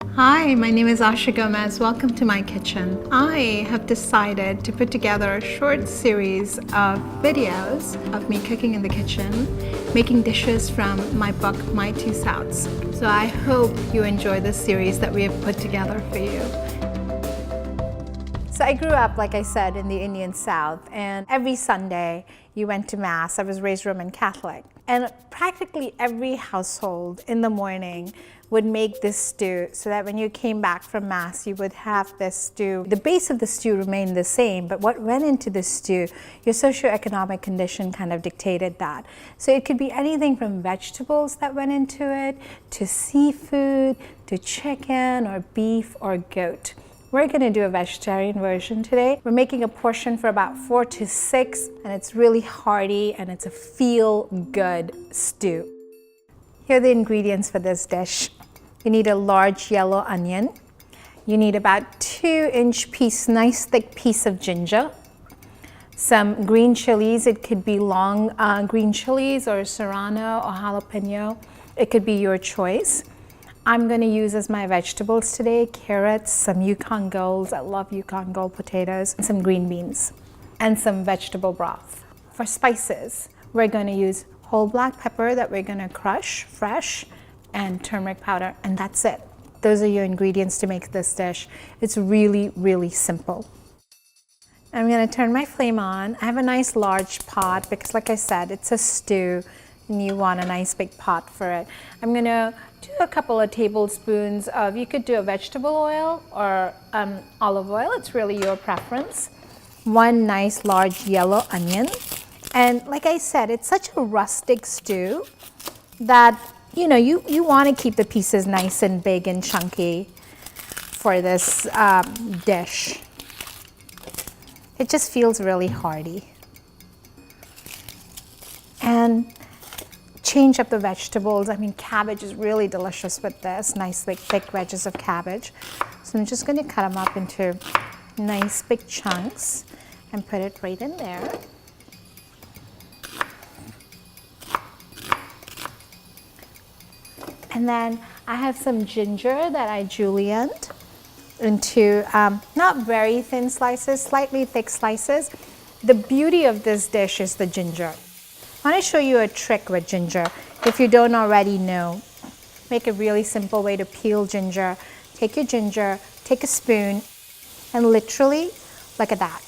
Hi, my name is Asha Gomez. Welcome to my kitchen. I have decided to put together a short series of videos of me cooking in the kitchen, making dishes from my book, My Two Souths. So I hope you enjoy this series that we have put together for you. So I grew up, like I said, in the Indian South, and every Sunday you went to Mass. I was raised Roman Catholic. And practically every household in the morning would make this stew so that when you came back from Mass, you would have this stew. The base of the stew remained the same, but what went into the stew, your socioeconomic condition kind of dictated that. So it could be anything from vegetables that went into it, to seafood, to chicken or beef or goat. We're going to do a vegetarian version today. We're making a portion for about 4 to 6, and it's really hearty and it's a feel-good stew. Here are the ingredients for this dish. You need a large yellow onion. You need about 2-inch piece, nice thick piece of ginger. Some green chilies. It could be long green chilies or serrano or jalapeno. It could be your choice. I'm going to use as my vegetables today carrots, some Yukon Golds, I love Yukon Gold potatoes, and some green beans, and some vegetable broth. For spices, we're going to use whole black pepper that we're going to crush fresh, and turmeric powder, and that's it. Those are your ingredients to make this dish. It's really, really simple. I'm going to turn my flame on. I have a nice large pot because, like I said, it's a stew and you want a nice big pot for it. I'm going to do a couple of tablespoons of, you could do a vegetable oil or olive oil. It's really your preference. 1 nice large yellow onion. And like I said, it's such a rustic stew that, you know, you want to keep the pieces nice and big and chunky for this dish. It just feels really hearty. And change up the vegetables. I mean, cabbage is really delicious with this. Nice big thick wedges of cabbage. So I'm just going to cut them up into nice big chunks and put it right in there. And then I have some ginger that I julienned into not very thin slices, slightly thick slices. The beauty of this dish is the ginger. I want to show you a trick with ginger. If you don't already know, make a really simple way to peel ginger. Take your ginger, take a spoon, and literally, look at that.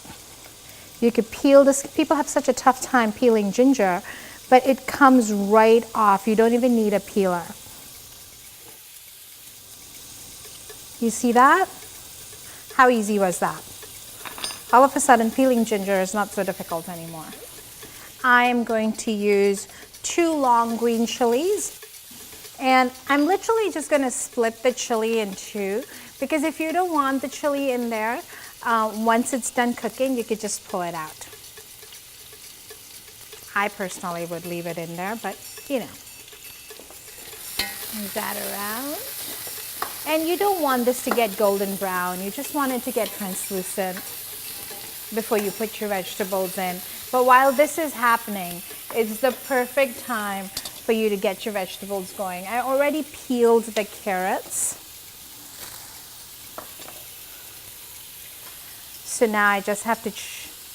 You could peel this. People have such a tough time peeling ginger, but it comes right off. You don't even need a peeler. You see that? How easy was that? All of a sudden, peeling ginger is not so difficult anymore. I am going to use 2 long green chilies, and I'm literally just going to split the chili in 2 because if you don't want the chili in there, once it's done cooking, you could just pull it out. I personally would leave it in there, but you know, move that around. And you don't want this to get golden brown, you just want it to get translucent before you put your vegetables in. But while this is happening, it's the perfect time for you to get your vegetables going. I already peeled the carrots. So now I just have to,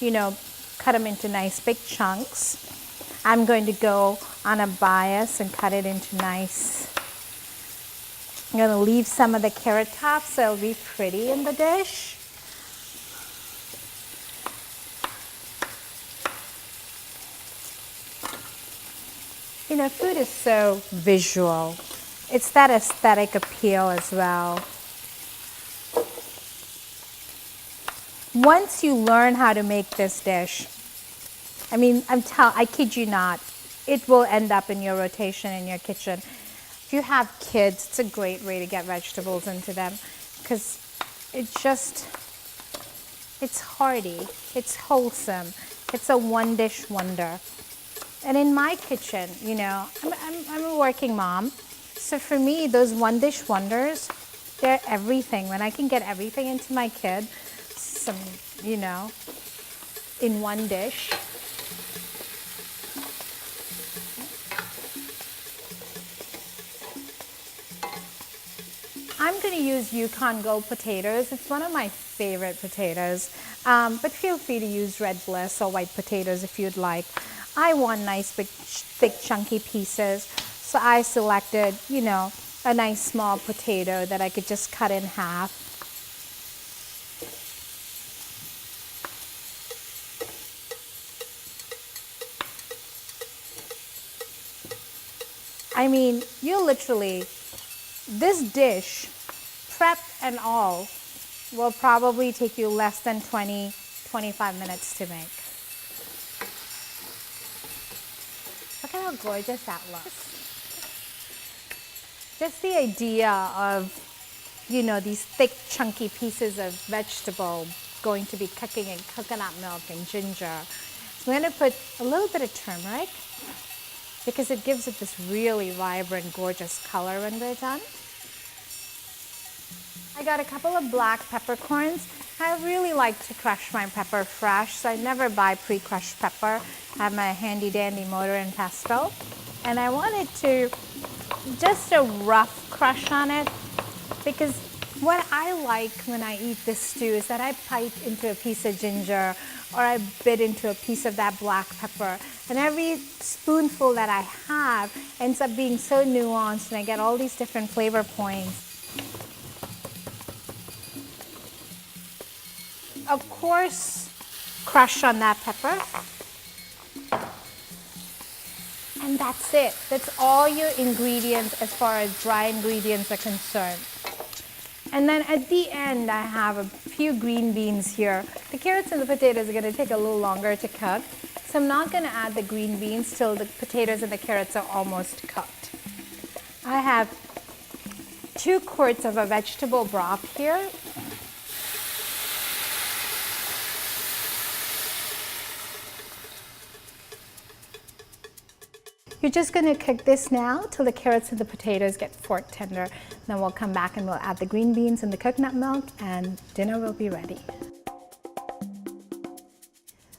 you know, cut them into nice big chunks. I'm going to go on a bias and cut it into nice. I'm going to leave some of the carrot tops so it'll be pretty in the dish. You know, food is so visual. It's that aesthetic appeal as well. Once you learn how to make this dish, I mean, I kid you not, it will end up in your rotation in your kitchen. If you have kids, it's a great way to get vegetables into them because it's hearty, it's wholesome, it's a one-dish wonder. And in my kitchen, you know, I'm a working mom, so for me, those one-dish wonders, they're everything. When I can get everything into my kid, some, you know, in one dish. I'm going to use Yukon Gold potatoes. It's one of my favorite potatoes, but feel free to use Red Bliss or white potatoes if you'd like. I want nice big thick chunky pieces, so I selected, you know, a nice small potato that I could just cut in half. I mean, you literally, this dish, prep and all, will probably take you less than 20-25 minutes to make. Look at how gorgeous that looks. Just the idea of, you know, these thick chunky pieces of vegetable going to be cooking in coconut milk and ginger. So I'm going to put a little bit of turmeric, because it gives it this really vibrant, gorgeous color when we're done. I got a couple of black peppercorns. I really like to crush my pepper fresh, so I never buy pre-crushed pepper. I have my handy dandy mortar and pestle. And I wanted to just a rough crush on it, because what I like when I eat this stew is that I bite into a piece of ginger or I bit into a piece of that black pepper, and every spoonful that I have ends up being so nuanced, and I get all these different flavor points. Of course, crush on that pepper. And that's it. That's all your ingredients as far as dry ingredients are concerned. And then at the end, I have a few green beans here. The carrots and the potatoes are going to take a little longer to cook, so I'm not going to add the green beans till the potatoes and the carrots are almost cooked. I have 2 quarts of a vegetable broth here. You're just going to cook this now till the carrots and the potatoes get fork tender. Then we'll come back and we'll add the green beans and the coconut milk, and dinner will be ready.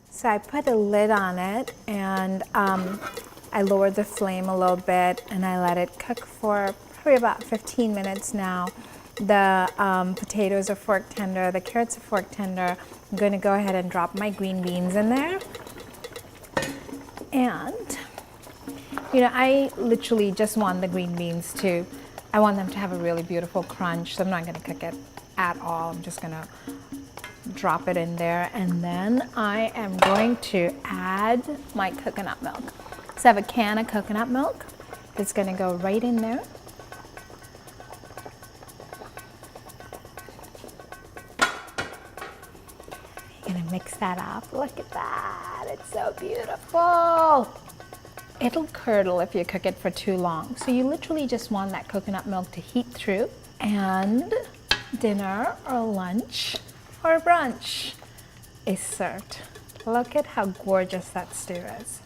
So I put a lid on it, and I lowered the flame a little bit, and I let it cook for probably about 15 minutes now. The potatoes are fork tender, the carrots are fork tender. I'm going to go ahead and drop my green beans in there. And you know, I literally just want the green beans I want them to have a really beautiful crunch, so I'm not going to cook it at all. I'm just going to drop it in there, and then I am going to add my coconut milk. So I have a can of coconut milk that's going to go right in there. You're going to mix that up. Look at that. It's so beautiful. It'll curdle if you cook it for too long. So you literally just want that coconut milk to heat through, and dinner or lunch or brunch is served. Look at how gorgeous that stew is.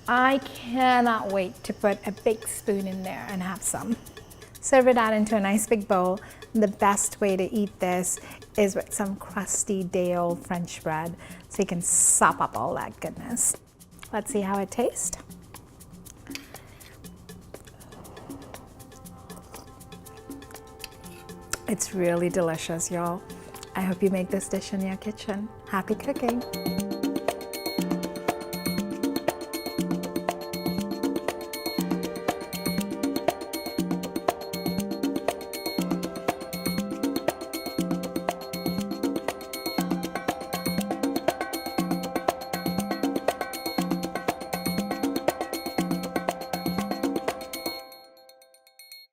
I cannot wait to put a big spoon in there and have some. Serve it out into a nice big bowl. The best way to eat this is with some crusty day-old French bread, so you can sop up all that goodness. Let's see how it tastes. It's really delicious, y'all. I hope you make this dish in your kitchen. Happy cooking.